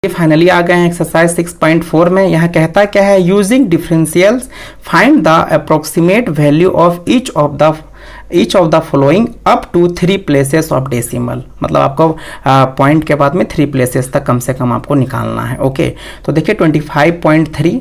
Finally आ गए हैं exercise 6.4 में। यहाँ कहता क्या है, using differentials find the approximate value of each of the following up to 3 places of decimal. मतलब आपको पॉइंट के बाद में 3 प्लेसेस तक कम से कम आपको निकालना है। ओके, तो देखिए 25.3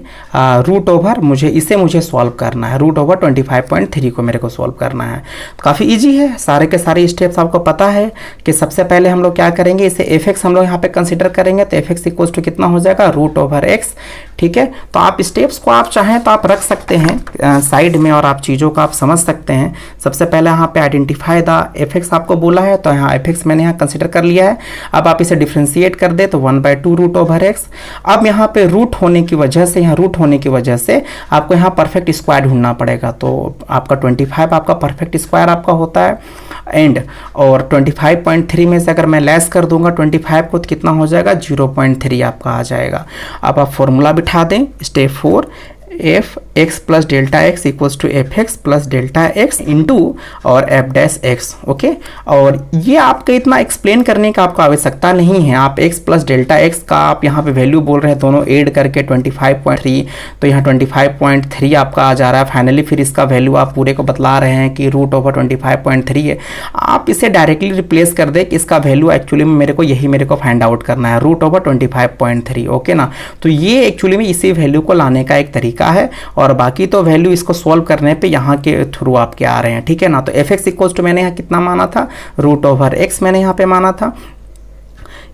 रूट ओवर मुझे सॉल्व करना है। रूट ओवर 25.3 को मेरे को सॉल्व करना है। तो काफ़ी इजी है, सारे के सारे स्टेप्स आपको पता है कि सबसे पहले हम लोग क्या करेंगे, इसे एफ एक्स हम लोग यहाँ पे कंसिडर करेंगे। तो एफ एक्स इक्वल्स टू कितना हो जाएगा, रूट ओवर एक्स। ठीक है, तो आप स्टेप्स को आप चाहें तो आप रख सकते हैं साइड में और आप चीज़ों को आप समझ सकते हैं। सबसे पहले यहाँ पे आइडेंटिफाई द एफ एक्स आपको बोला है, तो यहाँ एफ एक्स मैंने यहाँ कंसिडर कर लिया है। अब आप इसे डिफ्रेंशिएट कर दे तो 1/2 रूट ओवर एक्स। अब यहाँ पे रूट होने की वजह से आपको यहाँ परफेक्ट स्क्वायर ढूंढना पड़ेगा। तो आपका 25 आपका परफेक्ट स्क्वायर आपका होता है एंड, और 25.3 में से अगर मैं लेस कर दूंगा 25 को तो कितना हो जाएगा, 0.3 आपका आ जाएगा। अब आप फॉर्मूला बिठा दें, step 4 f x plus delta x equals to f x plus delta x into और एफ डैश एक्स। ओके, और ये आपको इतना एक्सप्लेन करने का आपको आवश्यकता नहीं है। आप एक्स प्लस डेल्टा एक्स का आप यहाँ पे वैल्यू बोल रहे हैं, दोनों ऐड करके 25.3, तो यहाँ 25.3 आपका आ जा रहा है फाइनली। फिर इसका वैल्यू आप पूरे को बतला रहे हैं कि रूट ओवर 25.3 है। आप इसे डायरेक्टली रिप्लेस कर दे कि इसका वैल्यू एक्चुअली में मेरे को फाइंड आउट करना है, रूट ओवर 25.3। ओके ना, तो ये एक्चुअली में इसी वैल्यू को लाने का एक तरीका है, और बाकी तो वैल्यू इसको सॉल्व करने पे यहाँ के थ्रू आपके आ रहे हैं। ठीक है ना, तो एफ एक्स इक्वल्स टू मैंने यहाँ कितना माना था, रूट ओवर एक्स मैंने यहाँ पे माना था।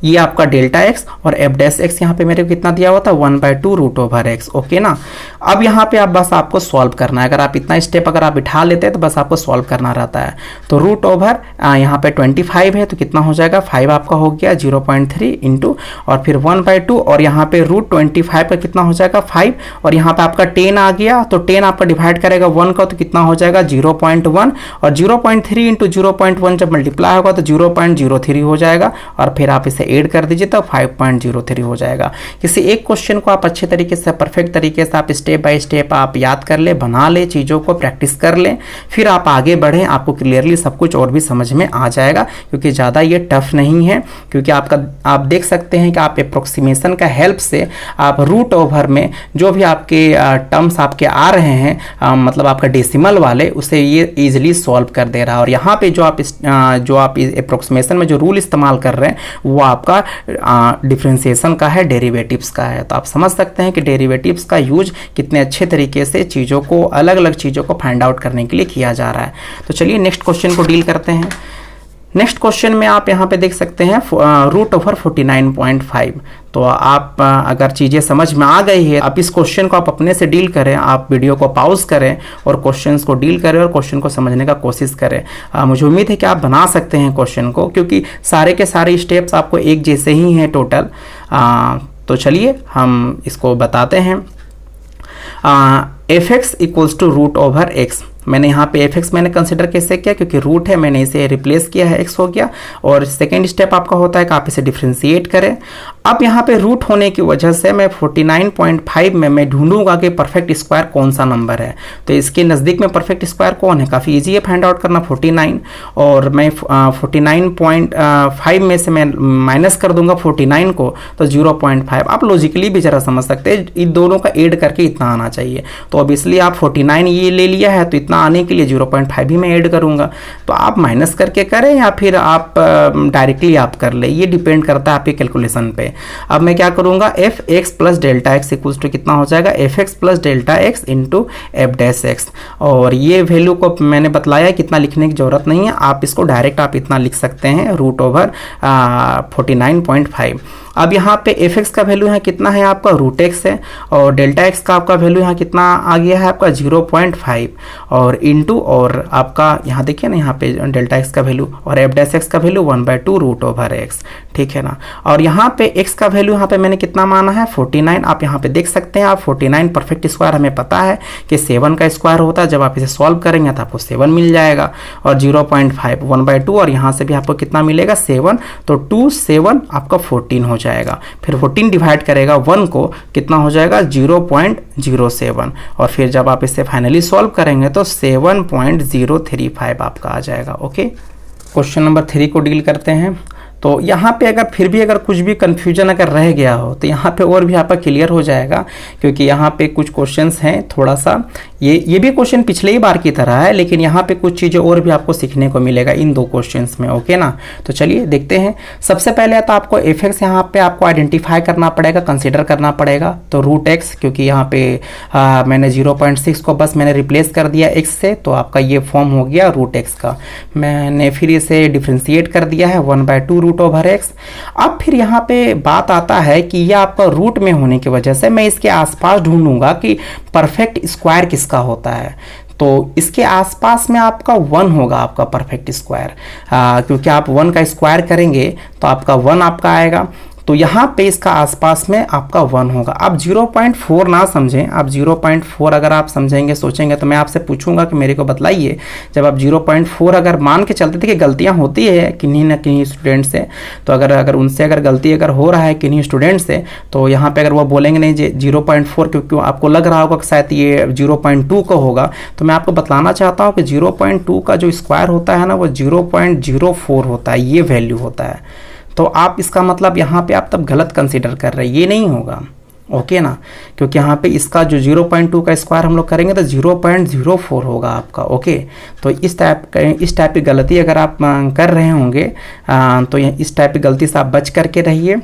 ये आपका डेल्टा एक्स और एफ डैश एक्स यहाँ पे मेरे को कितना दिया हुआ था, 1/2 रूट ओवर एक्स। ओके ना, अब यहाँ पे आप बस आपको सॉल्व करना है। अगर आप इतना स्टेप अगर आप बिठा लेते हैं तो बस आपको सॉल्व करना रहता है। तो रूट ओवर यहाँ पे 25 है तो कितना हो जाएगा, 5 आपका हो गया 0.3 इंटू और फिर 1/2, और यहाँ पे रूट 25 का कितना हो जाएगा 5, और यहाँ पे आपका 10 आ गया तो 10 आपका डिवाइड करेगा 1 का तो कितना हो जाएगा 0.1, और 0.3 इंटू 0.1 जब मल्टीप्लाई होगा तो 0.03 हो जाएगा, और फिर आप इसे ऐड कर दीजिए तो 5.03 हो जाएगा। किसी एक क्वेश्चन को आप अच्छे तरीके से परफेक्ट तरीके से आप स्टेप बाय स्टेप आप याद कर ले, बना ले, चीज़ों को प्रैक्टिस कर लें, फिर आप आगे बढ़ें, आपको क्लियरली सब कुछ और भी समझ में आ जाएगा। क्योंकि ज़्यादा ये टफ नहीं है, क्योंकि आप देख सकते हैं कि आप अप्रोक्सीमेशन का हेल्प से आप रूट ओवर में जो भी आपके टर्म्स आपके आ रहे हैं, मतलब आपका डेसिमल वाले, उसे ये ईजिली सॉल्व कर दे रहा है। और यहाँ पे जो आप अप्रोक्सीमेशन में जो रूल इस्तेमाल कर रहे हैं वो आपका डिफरेंशिएशन का है, डेरिवेटिव्स का है। तो आप समझ सकते हैं कि डेरिवेटिव्स का यूज कितने अच्छे तरीके से चीज़ों को, अलग अलग चीज़ों को फाइंड आउट करने के लिए किया जा रहा है। तो चलिए नेक्स्ट क्वेश्चन को डील करते हैं। नेक्स्ट क्वेश्चन में आप यहाँ पे देख सकते हैं रूट ओवर 49.5। तो आप अगर चीज़ें समझ में आ गई है, आप इस क्वेश्चन को आप अपने से डील करें, आप वीडियो को पॉज करें और क्वेश्चंस को डील करें और क्वेश्चन को समझने का कोशिश करें। मुझे उम्मीद है कि आप बना सकते हैं क्वेश्चन को, क्योंकि सारे के सारे स्टेप्स आपको एक जैसे ही हैं टोटल। तो चलिए हम इसको बताते हैं। F x equals to root over x. मैंने यहाँ पे एफ एक्स मैंने कंसिडर कैसे किया, क्योंकि रूट है, मैंने इसे रिप्लेस किया है, एक्स हो गया। और सेकेंड स्टेप आपका होता है कि आप इसे डिफ्रेंशिएट करें। अब यहाँ पे रूट होने की वजह से मैं 49.5 में मैं ढूंढूंगा कि परफेक्ट स्क्वायर कौन सा नंबर है। तो इसके नज़दीक में परफेक्ट स्क्वायर कौन है, काफ़ी ईजी है फाइंड आउट करना, 49। और मैं 49.5 में से मैं माइनस कर दूंगा 49 को, तो 0.5। आप लॉजिकली भी जरा समझ सकते हैं, इन दोनों का ऐड करके इतना आना चाहिए। तो ऑब्वियसली आप 49 ये ले लिया है तो इतना आने के लिए 0.5 ही मैं ऐड करूंगा। तो आप माइनस करके करें या फिर आप डायरेक्टली आप कर ले, ये डिपेंड करता है आपके कैलकुलेशन पे। अब मैं क्या करूंगा, f x plus delta x equals to कितना हो जाएगा, f x plus delta x into f dash x. और ये वैल्यू को मैंने बतलाया कितना लिखने की जरूरत नहीं है, आप इसको डायरेक्ट आप इतना लिख सकते हैं, रूट ओवर 49.5। अब यहाँ पे एफ एक्स का वैल्यू है कितना है आपका, रूट एक्स है, और डेल्टा एक्स का आपका वैल्यू यहाँ कितना आ गया है आपका 0.5, और इंटू और आपका यहाँ देखिए ना, यहाँ पे डेल्टा एक्स का वैल्यू और एफ डैश एक्स का वैल्यू 1/2 रूट ओवर एक्स। ठीक है ना, और यहाँ पे एक्स का वैल्यू यहाँ पे मैंने कितना माना है 49। आप यहाँ पे देख सकते हैं, आप 49 परफेक्ट स्क्वायर हमें पता है कि 7 का स्क्वायर होता है। जब आप इसे सॉल्व करेंगे तो आपको 7 मिल जाएगा, और 0.5 1/2, और यहाँ से भी आपको कितना मिलेगा 7, तो 2 7 आपका 14 हो जाएगा। फिर 14 डिवाइड करेगा 1 को, कितना हो जाएगा 0.07, और फिर जब आप इसे फाइनली सॉल्व करेंगे तो 7.035 आपका आ जाएगा। ओके, क्वेश्चन नंबर 3 को डील करते हैं। तो यहाँ पे अगर फिर भी अगर कुछ भी कन्फ्यूजन अगर रह गया हो तो यहाँ पे और भी आपका क्लियर हो जाएगा, क्योंकि यहाँ पे कुछ क्वेश्चंस हैं थोड़ा सा, ये भी क्वेश्चन पिछले ही बार की तरह है, लेकिन यहाँ पे कुछ चीज़ें और भी आपको सीखने को मिलेगा इन 2 क्वेश्चंस में। ओके ना, तो चलिए देखते हैं। सबसे पहले तो आपको एफ यहाँ पे आपको आइडेंटिफाई करना पड़ेगा, कंसिडर करना पड़ेगा। तो रूट एक्स, क्योंकि यहाँ पे मैंने 0.6 को बस मैंने रिप्लेस कर दिया एक्स से, तो आपका ये फॉर्म हो गया रूट एक्स का। मैंने फिर इसे डिफ्रेंशिएट कर दिया है 1/2 रूट ओवर एक्स। अब फिर यहाँ पे बात आता है कि यह आपका रूट में होने की वजह से मैं इसके आसपास ढूंढूंगा कि परफेक्ट स्क्वायर किसका होता है। तो इसके आसपास में आपका 1 होगा, आपका परफेक्ट स्क्वायर, क्योंकि आप 1 का स्क्वायर करेंगे तो आपका 1 आपका आएगा। तो यहाँ पे इसका आसपास में आपका 1 होगा। आप 0.4 ना समझें, आप 0.4 अगर आप समझेंगे सोचेंगे तो मैं आपसे पूछूंगा कि मेरे को बताइए, जब आप 0.4 अगर मान के चलते थे कि गलतियाँ होती है किन्हीं ना किन्हीं स्टूडेंट से, तो अगर उनसे अगर गलती अगर हो रहा है किन्हीं स्टूडेंट से, तो यहाँ पे अगर वो बोलेंगे नहीं 0.4, क्योंकि आपको लग रहा होगा कि शायद ये 0.2 का होगा, तो मैं आपको बताना चाहता हूँ कि 0.2 का जो स्क्वायर होता है ना वो 0.04 होता है, ये वैल्यू होता है। तो आप इसका मतलब यहाँ पे आप तब गलत कंसीडर कर रहे हैं, ये नहीं होगा। ओके ना, क्योंकि यहाँ पे इसका जो 0.2 का स्क्वायर हम लोग करेंगे तो 0.04 होगा आपका। ओके, तो इस टाइप की गलती अगर आप कर रहे होंगे तो इस टाइप की गलती से आप बच करके रहिए।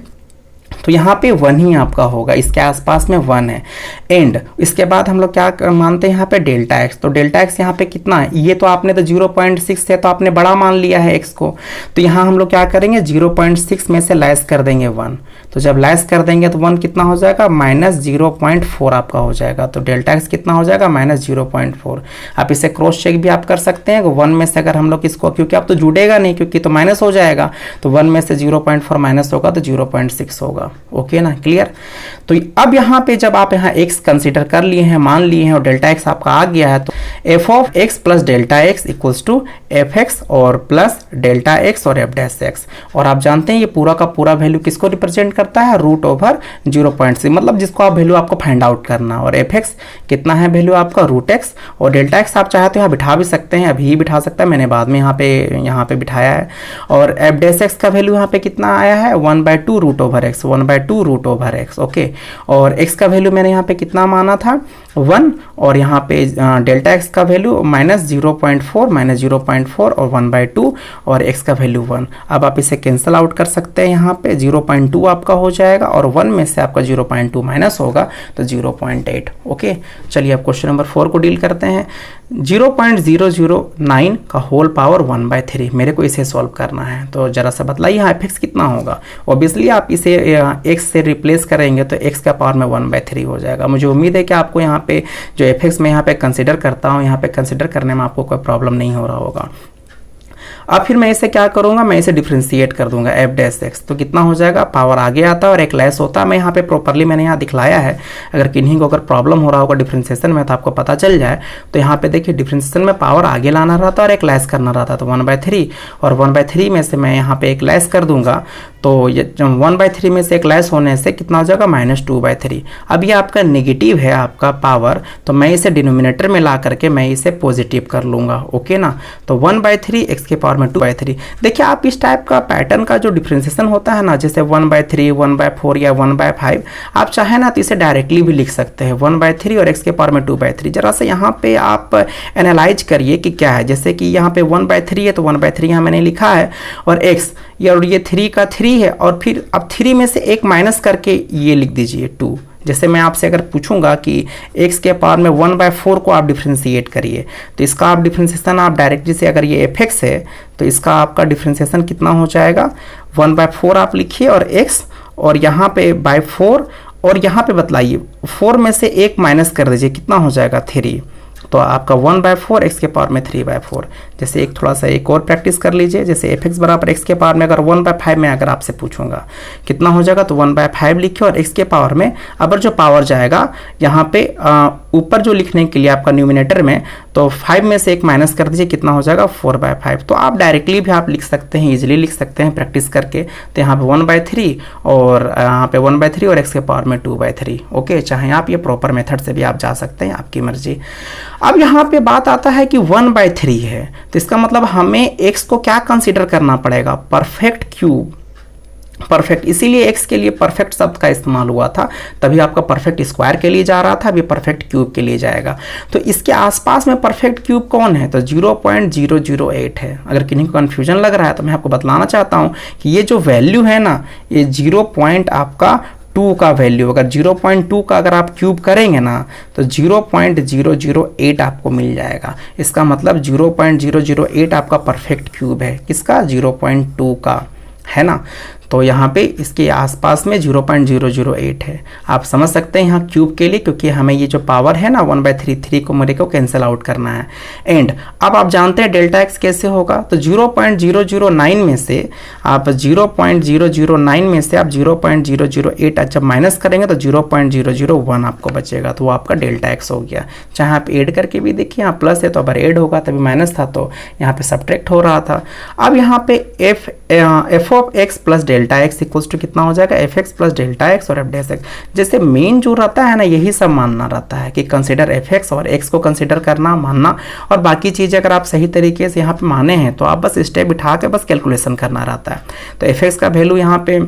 तो यहाँ पे 1 ही आपका होगा, इसके आसपास में 1 है। एंड इसके बाद हम लोग क्या मानते हैं यहाँ पे डेल्टा एक्स। तो डेल्टा एक्स यहाँ पे कितना है, ये तो आपने तो 0.6 है तो आपने बड़ा मान लिया है एक्स को, तो यहाँ हम लोग क्या करेंगे 0.6 में से लेस कर देंगे 1। तो जब लेस कर देंगे तो 1 कितना हो जाएगा -0.4 आपका हो जाएगा। तो डेल्टा एक्स कितना हो जाएगा -0.4। आप इसे क्रॉस चेक भी आप कर सकते हैं, 1 में से अगर हम लोग इसको, क्योंकि आप तो जुड़ेगा नहीं क्योंकि तो माइनस हो जाएगा, तो 1 में से 0.4 माइनस होगा तो 0.6 होगा। ओके ना, क्लियर। तो अब यहाँ पे जब आप यहाँ x कंसीडर कर लिए हैं, मान लिए हैं, और डेल्टा x आपका आ गया है, तो f of x plus delta x equals to f x और प्लस डेल्टा x और f डैश x। और आप जानते हैं ये पूरा का पूरा वैल्यू किसको रिप्रेजेंट करता है, रूट ओवर 0.6, मतलब जिसको आप वैल्यू आपको फाइंड आउट करना। और एफ एक्स कितना है वैल्यू आपका रूट एक्स, और डेल्टा एक्स आप चाहे तो यहाँ बिठा भी सकते हैं, अभी बिठा सकता है, मैंने बाद में यहाँ पे बिठाया है। और एफ डैश एक्स का वैल्यू यहाँ पे कितना आया है 1/2 root over x, 1/2 root over x. Okay, और x का वैल्यू मैंने यहाँ पे कितना माना था 1, और यहाँ पे डेल्टा x का वैल्यू -0.4 और 1/2 और x का वैल्यू 1। अब आप इसे कैंसिल आउट कर सकते हैं, यहाँ पे 0.2 आपका हो जाएगा और 1 में से आपका 0.2 माइनस होगा तो 0.8। ओके, चलिए अब क्वेश्चन नंबर 4 को डील करते हैं। 0.009 का होल पावर 1/3 मेरे को इसे सॉल्व करना है, तो जरा सा बताइए यहाँ एफ एक्स कितना होगा। ऑब्वियसली आप इसे x से रिप्लेस करेंगे तो x का पावर में 1/3 हो जाएगा। मुझे उम्मीद है कि आपको यहाँ पे जो एफ एक्स मैं यहाँ पे कंसिडर करता हूँ, यहाँ पे कंसिडर करने में आपको कोई प्रॉब्लम नहीं हो रहा होगा। अब फिर मैं इसे क्या करूंगा, मैं इसे डिफ्रेंशिएट कर दूंगा एफ डैश एक्स। तो कितना हो जाएगा, पावर आगे आता है और एक लेस होता है। मैं यहाँ पे प्रॉपरली मैंने यहाँ दिखलाया है, अगर किन्हीं को अगर प्रॉब्लम हो रहा होगा डिफ्रेंशिएशन में तो आपको पता चल जाए। तो यहाँ पे देखिए डिफ्रेंशिएशन में पावर आगे लाना रहता है और एक लेस करना रहता है, तो 1/3 और 1/3 में से मैं यहाँ पे एक लेस कर दूंगा। तो ये 1/3 में से एक लेस होने से कितना हो जाएगा -2/3। अब ये आपका नेगेटिव है आपका पावर, तो मैं इसे डिनोमिनेटर में ला करके मैं इसे पॉजिटिव कर लूंगा। ओके ना, तो 1/3 x के पावर में 2/3। देखिए आप इस टाइप का पैटर्न का जो डिफ्रेंशिएशन होता है ना, जैसे 1/3, 1/4 या 1/5, आप चाहे ना तो इसे डायरेक्टली भी लिख सकते हैं 1/3 और x के पावर में 2/3। जरा सा यहाँ पे आप एनालाइज करिए कि क्या है, जैसे कि यहाँ पे 1/3 है तो 1/3 यहाँ मैंने लिखा है, और x और ये 3 का 3 है, और फिर अब 3 में से एक माइनस करके ये लिख दीजिए 2। जैसे मैं आपसे अगर पूछूंगा कि x के पावर में 1/4 को आप डिफ्रेंशिएट करिए, तो इसका आप डिफ्रेंशिएशन आप डायरेक्टली से, अगर ये एफ एक्स है तो इसका आपका डिफ्रेंशिएशन कितना हो जाएगा 1/4 आप लिखिए और x, और यहाँ पे बाय 4, और यहाँ पे बतलाइए 4 में से एक माइनस कर दीजिए, कितना हो जाएगा 3। तो आपका 1/4 एक्स के पावर में 3/4। जैसे एक थोड़ा सा एक और प्रैक्टिस कर लीजिए, जैसे एफ एक्स बराबर एक्स के पावर में अगर 1/5 में अगर आपसे पूछूंगा कितना हो जाएगा, तो 1/5 लिखिए और एक्स के पावर में अब जो पावर जाएगा यहाँ पे ऊपर जो लिखने के लिए आपका न्यूमिनेटर में, तो 5 में से एक माइनस कर दीजिए, कितना हो जाएगा 4/5। तो आप डायरेक्टली भी आप लिख सकते हैं, इजीली लिख सकते हैं प्रैक्टिस करके। तो यहाँ पे 1/3 और यहाँ पे 1/3 और एक्स के पावर में 2/3। ओके, चाहे आप ये प्रॉपर मेथड से भी आप जा सकते हैं, आपकी मर्जी। अब यहाँ पे बात आता है कि 1/3 है, तो इसका मतलब हमें x को क्या कंसीडर करना पड़ेगा, परफेक्ट क्यूब। परफेक्ट, इसीलिए x के लिए परफेक्ट शब्द का इस्तेमाल हुआ था, तभी आपका परफेक्ट स्क्वायर के लिए जा रहा था, अभी परफेक्ट क्यूब के लिए जाएगा। तो इसके आसपास में परफेक्ट क्यूब कौन है, तो 0.008 है। अगर किन्हीं को कन्फ्यूजन लग रहा है तो मैं आपको बतलाना चाहता हूँ कि ये जो वैल्यू है ना, ये 0.2 का वैल्यू, अगर 0.2 का अगर आप क्यूब करेंगे ना तो 0.008 आपको मिल जाएगा। इसका मतलब 0.008 आपका परफेक्ट क्यूब है, किसका, 0.2 का, है ना। तो यहाँ पे इसके आसपास में 0.008 है। आप समझ सकते हैं यहाँ क्यूब के लिए, क्योंकि हमें ये जो पावर है ना 1/3 को मेरे को कैंसिल आउट करना है। एंड अब आप जानते हैं डेल्टा एक्स कैसे होगा, तो 0.009 में से आप 0.009 में से आप 0.008 जब माइनस करेंगे तो 0.001 आपको बचेगा, तो वो आपका डेल्टा एक्स हो गया। चाहे आप ऐड करके भी देखिए, यहाँ प्लस है तो अगर ऐड होगा तभी माइनस था, तो यहाँ पे सब्ट्रैक्ट हो रहा था। अब यहाँ पे f of x plus delta x equals to कितना हो जाएगा, f x plus delta x और एफ डैश एक्स। जैसे मेन जो रहता है ना, यही सब मानना रहता है कि कंसिडर एफ एक्स और एक्स को कंसिडर करना, मानना, और बाकी चीज़ें अगर आप सही तरीके से यहाँ पे माने हैं तो आप बस स्टेप बिठा के बस कैलकुलेशन करना रहता है। तो एफ एक्स का वैल्यू यहाँ पे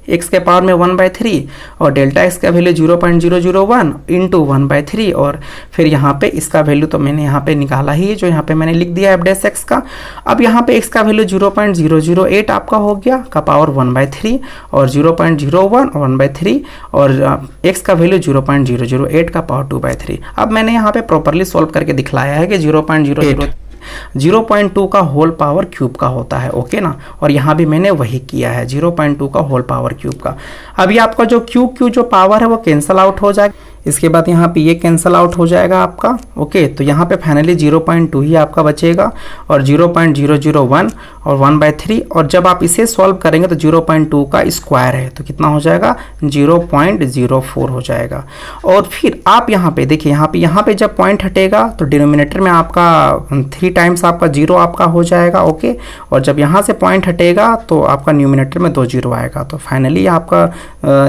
एक्स के पावर में 1/3 और डेल्टा एक्स का वैल्यू 0.001 इंटू 1/3, और फिर यहाँ पे इसका वैल्यू तो मैंने यहाँ पे निकाला ही है, जो यहाँ पे मैंने लिख दिया एफ डैश एक्स का। अब यहाँ पे एक्स का वैल्यू 0.008 आपका हो गया का पावर 1/3 और 0.01 1/3 और एक्स का वैल्यू 0.008 का पावर 2/3। अब मैंने यहाँ पे प्रॉपरली सॉल्व करके दिखलाया है कि 0.2 का होल पावर क्यूब का होता है, ओके ना। और यहाँ भी मैंने वही किया है, 0.2 का होल पावर क्यूब का। अभी आपका जो क्यू जो पावर है वो कैंसल आउट हो जाएगा, इसके बाद यहाँ पे ये कैंसल आउट हो जाएगा आपका, ओके। तो यहाँ पे फाइनली 0.2 ही आपका बचेगा और 0.001 और 1/3, और जब आप इसे सॉल्व करेंगे तो 0.2 का स्क्वायर है तो कितना हो जाएगा, 0.04 हो जाएगा। और फिर आप यहाँ पे देखिए, यहाँ पे जब पॉइंट हटेगा तो डिनोमिनेटर में आपका 3 टाइम्स आपका 0 आपका हो जाएगा, ओके। और जब यहाँ से पॉइंट हटेगा तो आपका न्यूमिनेटर में 2 0 आएगा, तो फाइनली आपका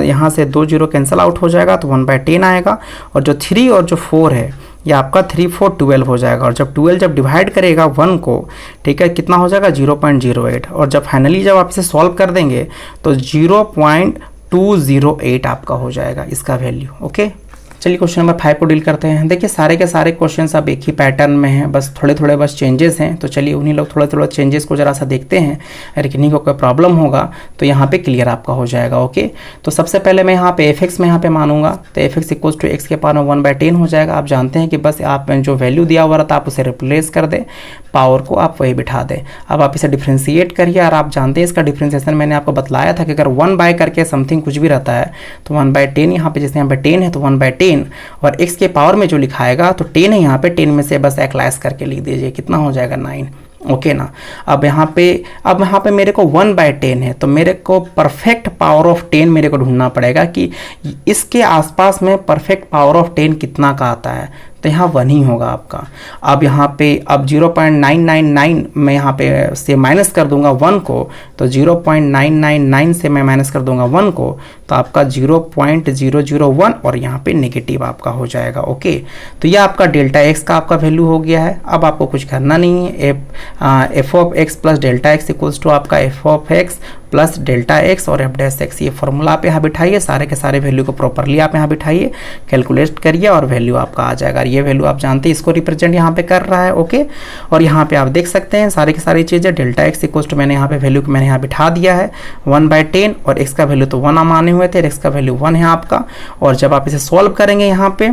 यहाँ से 2 0 कैंसल आउट हो जाएगा, तो 1/10 आएगा। और जो 3 और जो 4 है ये आपका 3 4 12 हो जाएगा, और जब 12 जब डिवाइड करेगा 1 को, ठीक है, कितना हो जाएगा 0.08, और जब फाइनली जब आप इसे सॉल्व कर देंगे तो 0.208 आपका हो जाएगा इसका वैल्यू, ओके। चलिए क्वेश्चन नंबर 5 को डील करते हैं। देखिए सारे के सारे क्वेश्चंस अब एक ही पैटर्न में हैं, बस थोड़े थोड़े बस चेंजेस हैं, तो चलिए उन्हीं लोग थोड़े थोड़े चेंजेस को जरा सा देखते हैं। अगर किन्हीं को कोई प्रॉब्लम होगा तो यहाँ पे क्लियर आपका हो जाएगा, ओके। तो सबसे पहले मैं यहाँ पे एफ एक्स में यहाँ पे मानूंगा, तो f x equals to x के पावर में 1/10 हो जाएगा। आप जानते हैं कि बस आप जो वैल्यू दिया हुआ रहता है आप उसे रिप्लेस कर दें, पावर को आप वही बिठा दें। अब आप इसे डिफ्रेंशिएट करिए, और आप जानते हैं इसका डिफ्रेंशिएशन मैंने आपको बतलाया था कि अगर 1 बाय करके समथिंग कुछ भी रहता है तो 1/10, यहाँ पे जैसे यहाँ पे 10 है तो 1/10, और एक्स के पावर में जो लिखाएगा तो 10 है, यहाँ पे 10 में से बस एक्लाइज करके लिख दीजिए, कितना हो जाएगा 9, ओके ना। अब यहाँ पे मेरे को 1/10 है, तो मेरे को परफेक्ट पावर ऑफ 10 मेरे को ढूंढना पड़ेगा कि इसके आसपास में परफेक्ट पावर ऑफ 10 कितना का आता है, तो यहाँ 1 ही होगा आपका। अब यहाँ पे अब 0.999 मैं यहाँ पे से माइनस कर दूंगा 1 को, तो 0.999 से मैं माइनस कर दूंगा 1 को, तो आपका 0.001 और यहाँ पे नेगेटिव आपका हो जाएगा, ओके। तो ये आपका डेल्टा एक्स का आपका वैल्यू हो गया है। अब आपको कुछ करना नहीं है, f of x plus delta x equals to आपका f of x plus delta x और एफ डैश एक्स, ये फॉर्मूला आप यहाँ बिठाइए, सारे के सारे वैल्यू को प्रॉपरली आप यहाँ बिठाइए, कैलकुलेट करिए और वैल्यू आपका आ जाएगा। ये वैल्यू आप जानते हैं इसको रिप्रेजेंट यहाँ पे कर रहा है, ओके। और यहाँ पे आप देख सकते हैं सारी की सारी चीज़ें, डेल्टा एक्स इक्वल्स टू मैंने यहाँ पे वैल्यू मैंने यहाँ बिठा दिया है 1/10, और एक्स का वैल्यू तो 1 माने हुए थे, एक्स का वैल्यू 1 है आपका। और जब आप इसे सॉल्व करेंगे यहाँ पे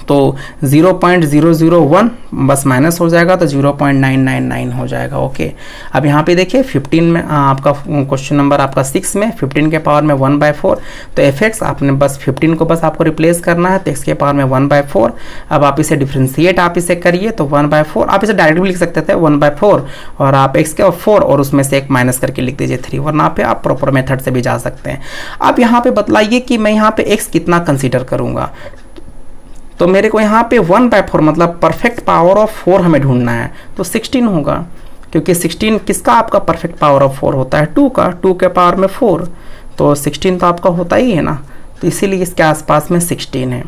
तो 0.001 बस माइनस हो जाएगा तो 0.999 हो जाएगा। ओके, अब यहाँ पे देखिए 15 में आपका क्वेश्चन नंबर आपका 6 में 15 के पावर में 1/4, तो fx आपने बस 15 को बस आपको रिप्लेस करना है, तो x के पावर में 1/4। अब आप इसे डिफ्रेंशिएट आप इसे करिए तो 1/4, आप इसे डायरेक्ट भी लिख सकते थे 1/4 और आप x के और 4 और उसमें से एक माइनस करके लिख दीजिए 3, वरना पे आप प्रॉपर मेथड से भी जा सकते हैं। अब यहाँ पे बतलाइए कि मैं यहाँ पे x कितना कंसीडर करूँगा, तो मेरे को यहाँ पे 1/4 मतलब परफेक्ट पावर ऑफ 4 हमें ढूंढना है, तो 16 होगा, क्योंकि 16 किसका आपका परफेक्ट पावर ऑफ 4 होता है, 2 का, 2 के पावर में 4, तो 16 तो आपका होता ही है ना, तो इसीलिए इसके आसपास में 16 है।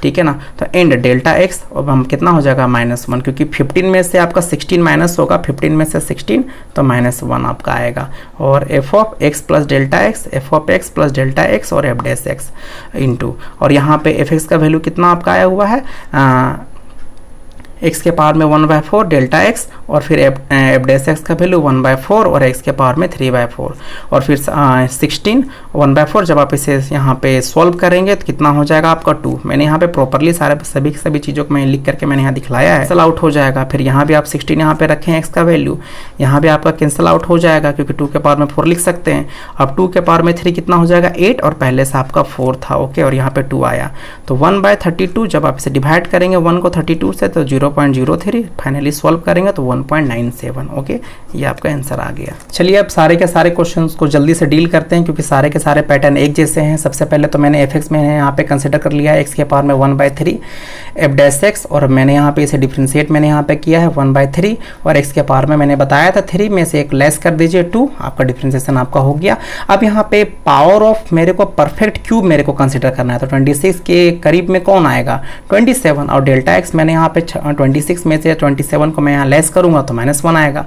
ठीक है ना, तो एंड डेल्टा एक्स अब हम कितना हो जाएगा -1, क्योंकि 15 में से आपका 16 माइनस होगा, 15 में से 16 तो -1 आपका आएगा। और F of x plus delta x, F of x plus delta x और एफ डैश एक्स इंटू, और यहाँ पे एफ एक्स का वैल्यू कितना आपका आया हुआ है, एक्स के पावर में 1/4 डेल्टा एक्स, और फिर एफ डैश एक्स का वैल्यू 1/4 और एक्स के पावर में 3/4, और फिर 16 1/4। जब आप इसे यहाँ पे सॉल्व करेंगे तो कितना हो जाएगा आपका 2। मैंने यहाँ पे प्रॉपरली सभी चीज़ों को मैं लिख करके मैंने यहाँ दिखलाया है, कैंसल आउट हो जाएगा। फिर यहाँ भी आप 16 यहाँ पे रखें एक्स का वैल्यू, यहाँ भी आपका कैंसल आउट हो जाएगा, क्योंकि 2 के पावर में 4 लिख सकते हैं। अब 2 के पावर में 3 कितना हो जाएगा 8, और पहले से आपका 4 था। ओके, और यहाँ पे 2 आया, तो 1/32 जब आप इसे डिवाइड करेंगे 1 को 32 से तो 0.03, फाइनली सॉल्व करेंगे तो 1.97। ओके, ये आपका आंसर आ गया। चलिए अब सारे के सारे क्वेश्चंस को जल्दी से डील करते हैं, क्योंकि सारे के सारे पैटर्न एक जैसे हैं। सबसे पहले तो मैंने एफ एक्स में यहाँ पे कंसिडर कर लिया है एक्स के पावर में 1/3 एफ डैश एक्स, और मैंने यहाँ पे इसे डिफ्रेंशिएट मैंने यहाँ पे किया है 1/3, और एक्स के पावर में मैंने बताया था 3 में से एक लेस कर दीजिए 2, आपका डिफ्रेंशिएशन आपका हो गया। अब यहाँ पे पावर ऑफ मेरे को परफेक्ट क्यूब मेरे को कंसिडर करना है, तो 26 के करीब में कौन आएगा 27, और डेल्टा एक्स मैंने यहाँ पे 26 में से 27 को मैं यहाँ लेस करूँगा तो -1 आएगा।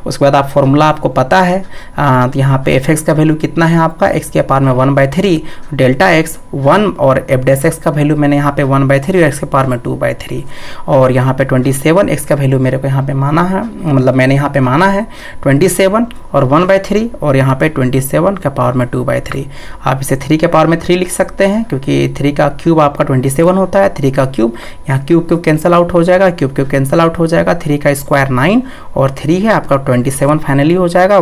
उसके बाद आप फॉर्मूला आपको पता है, तो यहाँ पे एफ एक्स का वैल्यू कितना है आपका एक्स के पावर में 1/3 डेल्टा एक्स 1, और एफ डैश एक्स का वैल्यू मैंने यहाँ पे 1/3 और एक्स के पावर में 2/3, और यहाँ पे 27 एक्स का वैल्यू मेरे को यहाँ पे माना है, मतलब मैंने यहाँ पे माना है 27 और 1/3, और यहाँ पे 27 के पावर में 2/3। आप इसे 3 के पावर में 3 लिख सकते हैं, क्योंकि 3 का क्यूब आपका 27 होता है, 3 का क्यूब, यहाँ क्यूब कैंसिल आउट हो जाएगा, क्यूब कैंसिल आउट हो जाएगा, 3 का स्क्वायर 9 और 3 है आपका 27 फाइनली हो जाएगा।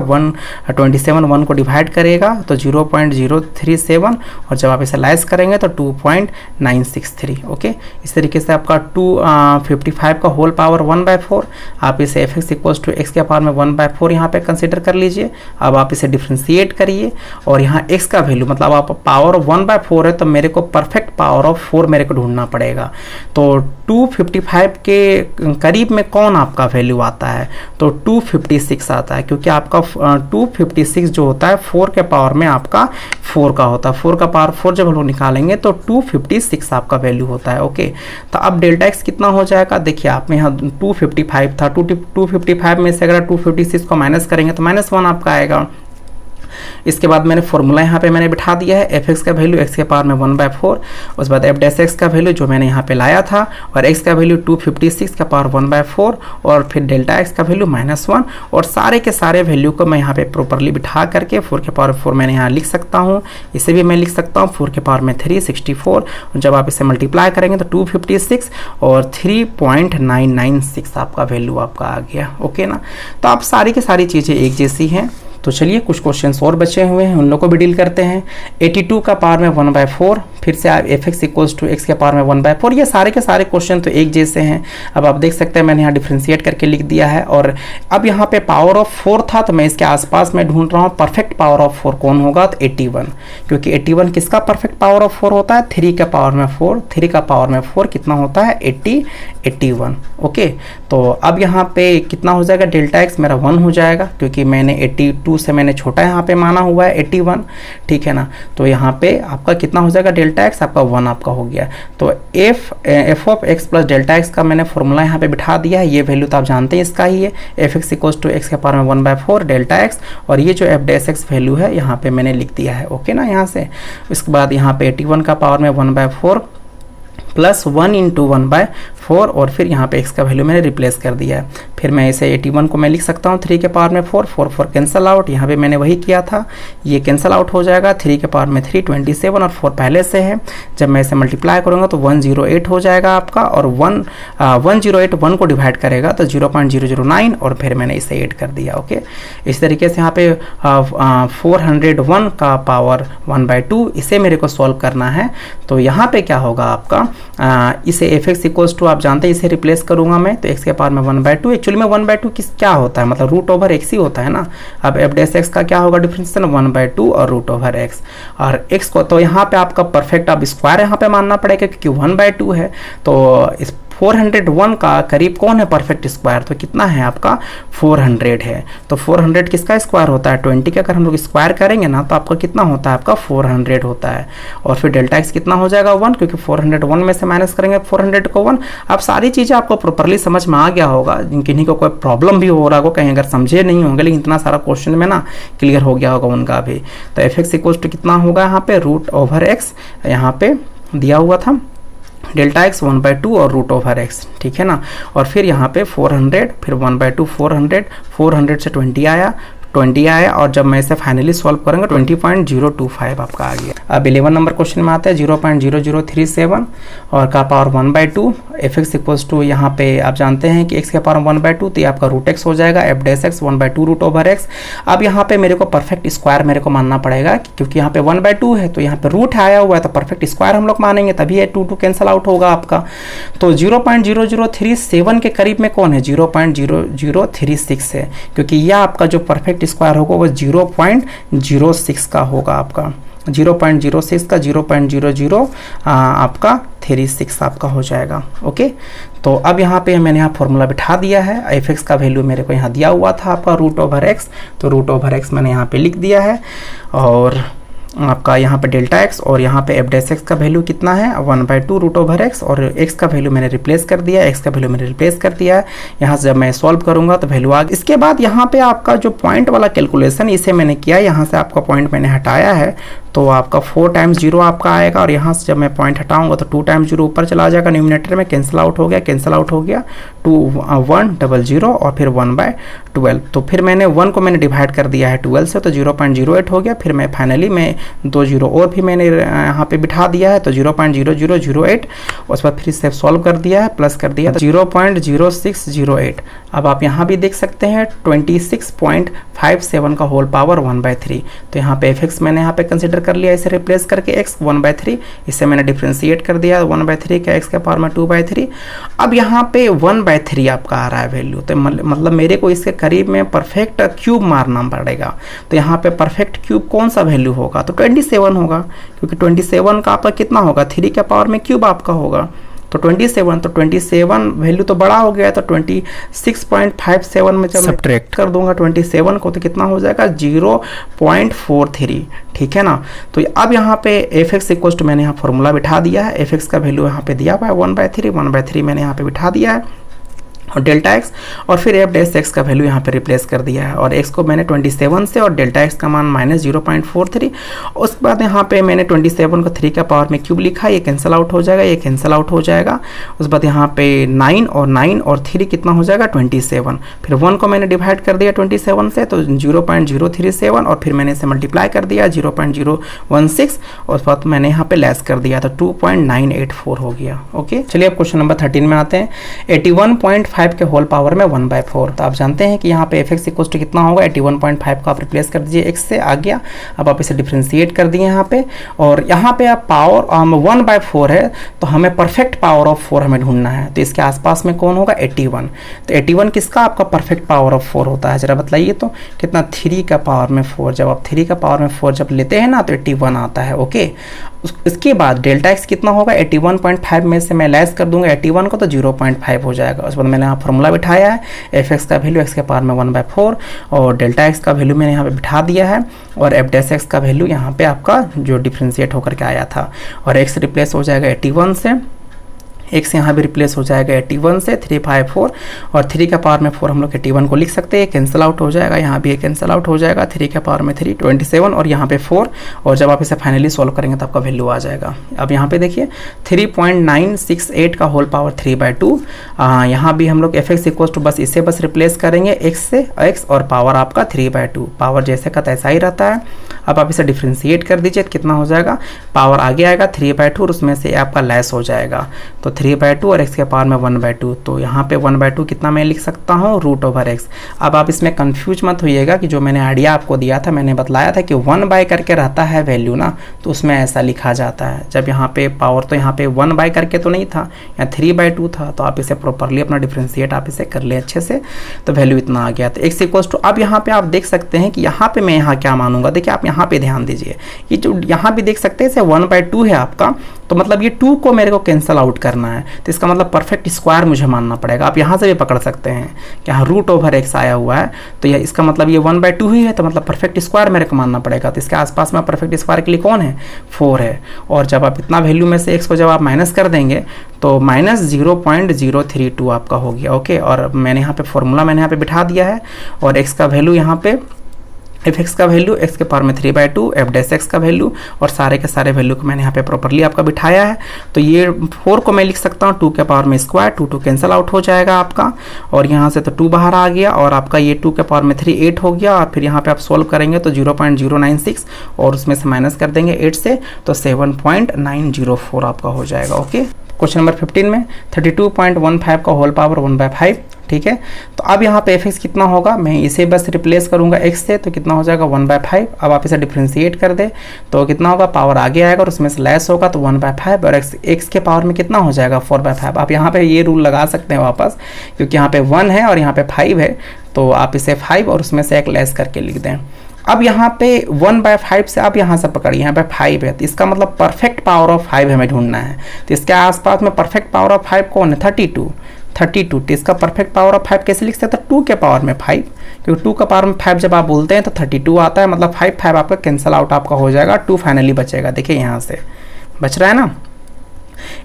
27 1 को डिवाइड करेगा तो 0.037, और जब आप इसे लेस करेंगे तो 2.963। ओके, इस तरीके से आपका 255 का होल पावर 1/4, आप इसे f x equals to x के पावर में 1/4 यहाँ पे कंसिडर कर लीजिए। अब आप इसे डिफ्रेंशिएट करिए, और यहाँ एक्स का वैल्यू मतलब आप पावर 1/4 है, तो मेरे को परफेक्ट पावर ऑफ 4 मेरे को ढूंढना पड़ेगा। तो 255 के करीब में कौन आपका वैल्यू आता है, तो 256 आता है, क्योंकि आपका 256 जो होता है 4 के पावर में आपका 4 का होता है, 4 का पावर 4 जब हम लोग निकालेंगे तो 256 आपका वैल्यू होता है। ओके, तो अब डेल्टा एक्स कितना हो जाएगा, देखिए आप में यहाँ 255 था, 255 में से अगर 256 को माइनस करेंगे तो -1 आपका आएगा। इसके बाद मैंने फॉर्मूला यहाँ पे मैंने बिठा दिया है, एफ एक्स का वैल्यू एक्स के पावर में 1/4, उसके बाद एफ डैश एक्स का वैल्यू जो मैंने यहाँ पे लाया था, और एक्स का वैल्यू 256 का पावर 1/4, और फिर डेल्टा एक्स का वैल्यू -1, और सारे के सारे वैल्यू को मैं यहाँ पे प्रॉपरली बिठा करके 4 के पावर 4 मैंने यहाँ लिख सकता हूँ, इसे भी मैं लिख सकता हूँ 4 के पावर में 3 64, और जब आप इसे मल्टीप्लाई करेंगे तो 256 और 3.996 आपका वैल्यू आपका आ गया। ओके ना, तो आप सारी की सारी चीज़ें एक जैसी हैं। तो चलिए कुछ क्वेश्चंस और बचे हुए हैं, उन लोगों को भी डील करते हैं। 82 का पावर में 1/4, फिर से आप f x equals to x के पावर में 1/4, ये सारे के सारे क्वेश्चन तो एक जैसे हैं। अब आप देख सकते हैं मैंने यहाँ डिफ्रेंशिएट करके लिख दिया है, और अब यहाँ पे पावर ऑफ 4 था, तो मैं इसके आसपास में ढूंढ रहा हूँ परफेक्ट पावर ऑफ 4 कौन होगा, तो 81, क्योंकि 81 किसका परफेक्ट पावर ऑफ 4 होता है 3 के पावर में 4, 3 का पावर में 4 कितना होता है 81। ओके, तो अब यहाँ पे कितना हो जाएगा, डेल्टा एक्स मेरा 1 हो जाएगा, क्योंकि मैंने 82 से मैंने छोटा यहाँ पे माना हुआ है 81, ठीक है ना। तो यहाँ पे आपका कितना हो जाएगा, डेल्टा एक्स आपका 1 आपका हो गया। तो F of x plus delta x का मैंने फॉर्मूला यहाँ पे बिठा दिया है, ये वैल्यू तो आप जानते हैं इसका ही है, f x equals to x के पावर में 1/4 डेल्टा एक्स, और ये जो एफ डैश एक्स वैल्यू है यहाँ पे मैंने लिख दिया है। ओके ना, यहाँ से उसके बाद यहाँ पे 81 का पावर में 1/4 प्लस 1 × 1/4 4 और फिर यहाँ पे x का वैल्यू मैंने रिप्लेस कर दिया है। फिर मैं इसे 81 को मैं लिख सकता हूँ 3 के पावर में 4, 4 4 कैंसिल आउट, यहाँ पे मैंने वही किया था, ये कैंसिल आउट हो जाएगा। 3 के पावर में 3 27 और 4 पहले से है, जब मैं इसे मल्टीप्लाई करूँगा तो 108 हो जाएगा आपका, और 108 1 को डिवाइड करेगा तो 0.009 और फिर मैंने इसे ऐड कर दिया। ओके, इस तरीके से यहाँ पे 401 का पावर 1/2 इसे मेरे को सॉल्व करना है। तो यहाँ पे क्या होगा आपका, इसे fx इक्वल्स टू आप जानते हैं इसे रिप्लेस करूंगा मैं, तो x के पावर में 1/2, एक्चुअली में 1/2 किस क्या होता है, मतलब रूट ओवर x ही होता है ना। अब f डैश x का क्या होगा डिफरेंशिएशन 1/2 और रूट ओवर x, और x को तो यहाँ पे आपका परफेक्ट आप स्क्वायर यहाँ पे मानना पड़ेगा क्योंकि 1/2 है। तो इस 401 का करीब कौन है परफेक्ट स्क्वायर, तो कितना है आपका 400 है। तो 400 किसका स्क्वायर होता है 20 का, अगर हम लोग स्क्वायर करेंगे ना तो आपका कितना होता है आपका 400 होता है। और फिर डेल्टा एक्स कितना हो जाएगा 1, क्योंकि 401 में से माइनस करेंगे 400 को 1। अब सारी चीज़ें आपको प्रॉपरली समझ में आ गया होगा, किन्हीं को कोई प्रॉब्लम भी हो रहा होगा कहीं अगर समझे नहीं होंगे, लेकिन इतना सारा क्वेश्चन में ना क्लियर हो गया होगा उनका भी। तो एफ एक्स इक्वल्स टू कितना होगा यहाँ पे रूट ओवर एक्स, यहाँ पे दिया हुआ था डेल्टा एक्स 1/2 और रूट ओवर एक्स, ठीक है ना। और फिर यहाँ पे 400, फिर 1/2 400 से 20 आया और जब मैं इसे फाइनली सॉल्व करेंगे 20.025 आपका आ गया। अब 11 नंबर क्वेश्चन में आता है 0.0037 और का power 1/2 f x equals to, यहाँ पे आप जानते हैं कि x के पावर 1/2 तो ये आपका रूट एक्स हो जाएगा, f dash x 1/2 root over x. अब यहाँ पे मेरे को परफेक्ट स्क्वायर मेरे को मानना पड़ेगा क्योंकि यहाँ पे 1/2 है, तो यहाँ पे रूट आया हुआ है तो परफेक्ट स्क्वायर हम लोग मानेंगे, तभी ये 2 कैंसिल आउट होगा आपका। तो 0.0037 के करीब में कौन है 0.0036 है, क्योंकि यह आपका जो परफेक्ट स्क्वायर होगा वो 0.06 का होगा आपका, 0.06 का 0.00 आपका 36 आपका हो जाएगा। ओके, तो अब यहाँ पे मैंने यहाँ फॉर्मूला बिठा दिया है, एफ एक्स का वैल्यू मेरे को यहाँ दिया हुआ था आपका रूट ओवर एक्स, तो रूट ओवर एक्स मैंने यहाँ पे लिख दिया है। और आपका यहाँ पे डेल्टा एक्स और यहाँ पे एफ डैश एक्स का वैल्यू कितना है 1/2 रूट ओवर एक्स, और एक्स का वैल्यू मैंने रिप्लेस कर दिया, एक्स का वैल्यू मैंने रिप्लेस कर दिया है। यहाँ से जब मैं सॉल्व करूँगा तो वैल्यू आ गई। इसके बाद यहाँ पे आपका जो पॉइंट वाला कैलकुलेशन इसे मैंने किया, यहाँ से आपका पॉइंट मैंने हटाया है तो आपका 4 टाइम्स 0 आपका आएगा, और यहाँ से जब मैं पॉइंट हटाऊंगा तो 2 टाइम्स 0 ऊपर चला जाएगा न्यूमिनेटर में, कैंसिल आउट हो गया 2100 और फिर 1/12। तो फिर मैंने 1 को मैंने डिवाइड कर दिया है 12 से, तो 0.08 हो गया। फिर मैं फाइनली मैं 2 0 और भी मैंने यहाँ पे बिठा दिया है, तो 0.0008, उसके बाद फिर से सॉल्व कर दिया है, प्लस कर दिया तो 0.0608। अब आप यहाँ भी देख सकते हैं 26.57 का होल पावर 1/3। तो यहाँ पे एफ एक्स मैंने यहाँ पे कंसिडर कर लिया, इसे रिप्लेस करके x 1/3, इसे मैंने डिफ्रेंशिएट कर दिया 1/3 का x के पावर में 2/3। अब यहाँ पे 1/3 आपका आ रहा है वैल्यू, तो मतलब मेरे को इसके करीब में परफेक्ट क्यूब मारना पड़ेगा। तो यहाँ पे परफेक्ट क्यूब कौन सा वैल्यू होगा, तो 27 होगा, क्योंकि 27 का आपका कितना होगा 3 के पावर में क्यूब आपका होगा, तो 27, तो 27 वैल्यू तो बड़ा हो गया, तो 26.57 में जब सब्ट्रैक्ट कर दूंगा 27 को तो कितना हो जाएगा 0.43, ठीक है ना। तो अब यहाँ पे एफ एक्स इक्वल्स टू मैंने यहाँ फॉर्मूला बिठा दिया है, एफ एक्स का वैल्यू यहाँ पे दिया हुआ है 1/3 मैंने यहाँ पे बिठा दिया है, और डेल्टा एक्स और फिर एफ डैश एक्स का वैल्यू यहाँ पे रिप्लेस कर दिया है, और एक्स को मैंने 27 से और डेल्टा एक्स का मान माइनस 0.43। उसके बाद यहाँ पे मैंने 27 को 3 का पावर में क्यूब लिखा, ये कैंसिल आउट हो जाएगा, ये कैंसिल आउट हो जाएगा। उसके बाद यहाँ पे 9 और 3 कितना हो जाएगा 27, फिर 1 को मैंने डिवाइड कर दिया 27 से, तो 0.037 और फिर मैंने इसे मल्टीप्लाई कर दिया 0.016, और उसके बाद मैंने यहाँ पे लेस कर दिया, तो 2.984 हो गया। ओके, चलिए अब क्वेश्चन नंबर 13 में आते हैं। 81.5 के होल पावर में 1/4। तो आप जानते हैं कि यहाँ पे एफ एक्स इक्वल टू कितना होगा 81.5 को आप रिप्लेस कर दीजिए एक्स से, आ गया। अब आप इसे डिफ्रेंशिएट कर दिए यहाँ पे, और यहाँ पे आप पावर 1/4 है तो हमें परफेक्ट पावर ऑफ 4 हमें ढूंढना है, तो इसके आसपास में कौन होगा 81। तो 81 किसका आपका परफेक्ट पावर ऑफ 4 होता है, जरा बताइए तो कितना 3 का पावर में 4, जब आप 3 का पावर में 4 जब लेते हैं ना तो 81 आता है। ओके, इसके बाद डेल्टा एक्स कितना होगा 81.5 में से मैं लेस कर दूंगा 81 को, तो 0.5 हो जाएगा। उसके बाद मैंने यहाँ फॉर्मूला बिठाया है, एफ एक्स का वैल्यू एक्स के पावर में 1/4 और डेल्टा एक्स का वैल्यू मैंने यहाँ पे बिठा दिया है, और एफ डैश एक्स का वैल्यू यहाँ पे आपका जो डिफ्रेंशिएट होकर के आया था, और एक्स रिप्लेस हो जाएगा 81 से, x यहाँ भी रिप्लेस हो जाएगा 81 से 354 और 3 के पावर में 4 हम लोग 81 को लिख सकते हैं, कैंसिल आउट हो जाएगा, यहाँ भी कैंसिल आउट हो जाएगा, 3 के पावर में 3 27 और यहाँ पे 4 और जब आप इसे फाइनली सॉल्व करेंगे तो आपका वैल्यू आ जाएगा। अब यहाँ पे देखिए 3.968 का होल पावर 3/2, यहाँ भी हम लोग fx इक्वल टू बस इसे बस रिप्लेस करेंगे x से x और पावर आपका 3/2, पावर जैसे का तैसा ही रहता है। अब आप इसे डिफ्रेंशिएट कर दीजिए तो कितना हो जाएगा, पावर आगे आएगा 3/2 और उसमें से आपका लेस हो जाएगा, तो 3/2 और x के पावर में 1/2, तो यहाँ पे 1/2 कितना मैं लिख सकता हूँ √x। अब आप इसमें कंफ्यूज मत होइएगा कि जो मैंने आइडिया आपको दिया था, मैंने बतलाया था कि 1/, करके रहता है वैल्यू ना, तो उसमें ऐसा लिखा जाता है। जब यहाँ पे पावर तो यहाँ पे 1/, करके तो नहीं था, यहाँ 3/2 था, तो आप इसे प्रॉपरली अपना डिफ्रेंशिएट आप इसे कर ले अच्छे से, तो वैल्यू इतना आ गया। तो x इक्वल टू, अब यहाँ पे आप देख सकते हैं कि यहाँ पे मैं यहाँ क्या मानूंगा, देखिए आप यहाँ पे ध्यान दीजिए, ये जो यहाँ भी देख सकते हैं 1/2 है आपका, तो मतलब ये 2 को मेरे को कैंसिल आउट करना है, तो इसका मतलब परफेक्ट स्क्वायर मुझे मानना पड़ेगा। आप यहाँ से भी पकड़ सकते हैं कि यहाँ √x आया हुआ है, तो ये इसका मतलब ये 1/2 ही है, तो मतलब परफेक्ट स्क्वायर मेरे को मानना पड़ेगा। तो इसके आसपास में परफेक्ट स्क्वायर के लिए कौन है, 4 है, और जब आप इतना वैल्यू में से x को जब आप माइनस कर देंगे तो -0.032 आपका हो गया। ओके, और मैंने यहाँ पे फॉर्मूला मैंने यहाँ पे बिठा दिया है, और x का वैल्यू यहाँ पे fx का वैल्यू x के पावर में 3/2, f' का वैल्यू और सारे के सारे वैल्यू को मैंने यहाँ पे प्रॉपरली आपका बिठाया है। तो ये 4 को मैं लिख सकता हूँ 2 के पावर में स्क्वायर, 2 कैंसिल आउट हो जाएगा आपका, और यहाँ से तो 2 बाहर आ गया, और आपका ये 2 के पावर में 3 8 हो गया, और फिर यहाँ पे आप सोल्व करेंगे तो 0.096 और उसमें से माइनस कर देंगे 8 से, तो 7.904 आपका हो जाएगा। ओके, क्वेश्चन नंबर 15 में 32.15 का होल पावर 1/5, ठीक है। तो अब यहाँ पे fx कितना होगा, मैं इसे बस रिप्लेस करूंगा x से, तो कितना हो जाएगा 1/5। अब आप इसे डिफ्रेंशिएट कर दे तो कितना होगा, पावर आगे आएगा और उसमें से लेस होगा, तो 1/5 और x के पावर में कितना हो जाएगा 4/5। आप यहाँ पे ये रूल लगा सकते हैं वापस, क्योंकि यहाँ पे 1 है और यहाँ पे 5 है, तो आप इसे 5 और उसमें से एक लेस करके लिख दें। अब यहाँ पे 1/5 से आप यहाँ से पकड़िए, यहाँ पे 5 है, तो इसका मतलब परफेक्ट पावर ऑफ 5 हमें ढूंढना है। तो इसके आसपास में परफेक्ट पावर ऑफ 5 कौन है, 32। तो इसका परफेक्ट पावर ऑफ 5 कैसे लिख सकते हैं, 2 के पावर में 5, क्योंकि 2 का पावर में 5 जब आप बोलते हैं तो 32 आता है, मतलब 5 आपका कैंसिल आउट आपका हो जाएगा, 2 फाइनली बचेगा। देखिए यहाँ से बच रहा है ना।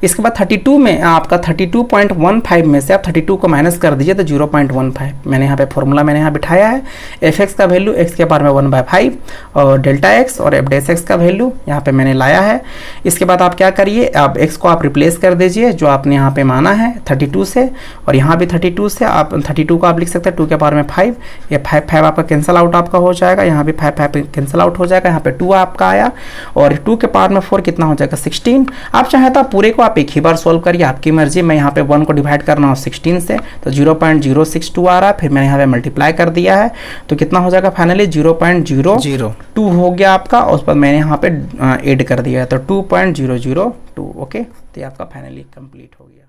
इसके बाद 32 में आपका 32.15 में से आप 32 को माइनस कर दीजिए तो 0.15। मैंने यहाँ पे फॉर्मूला मैंने यहाँ बिठाया है, fx का वैल्यू x के पावर में 1/5 और डेल्टा x और f' का वैल्यू यहाँ पे मैंने लाया है। इसके बाद आप क्या करिए, आप x को आप रिप्लेस कर दीजिए जो आपने यहाँ पे माना है 32 से, और यहाँ भी 32 से आप 32 को आप लिख सकते हैं 2 के पावर में 5, ये 5 आपका कैंसिल आउट आपका हो जाएगा, यहाँ भी 5 कैंसिल आउट हो जाएगा, यहाँ पे 2 आपका आया, और 2 के पावर में 4 कितना हो जाएगा 16। आप चाहे तो पूरे को आप एक ही बार सॉल्व करिए, आपकी मर्जी। मैं यहाँ पे 1 को डिवाइड कर रहा हूँ 16 से, तो 0.062 आ रहा है, फिर मैंने यहाँ पे मल्टीप्लाई कर दिया है, तो कितना हो जाएगा फाइनली 0.002 हो गया आपका, और उस पर मैंने यहाँ पे ऐड कर दिया है, तो 2.002। ओके, तो ये आपका फाइनली कंप्लीट हो गया।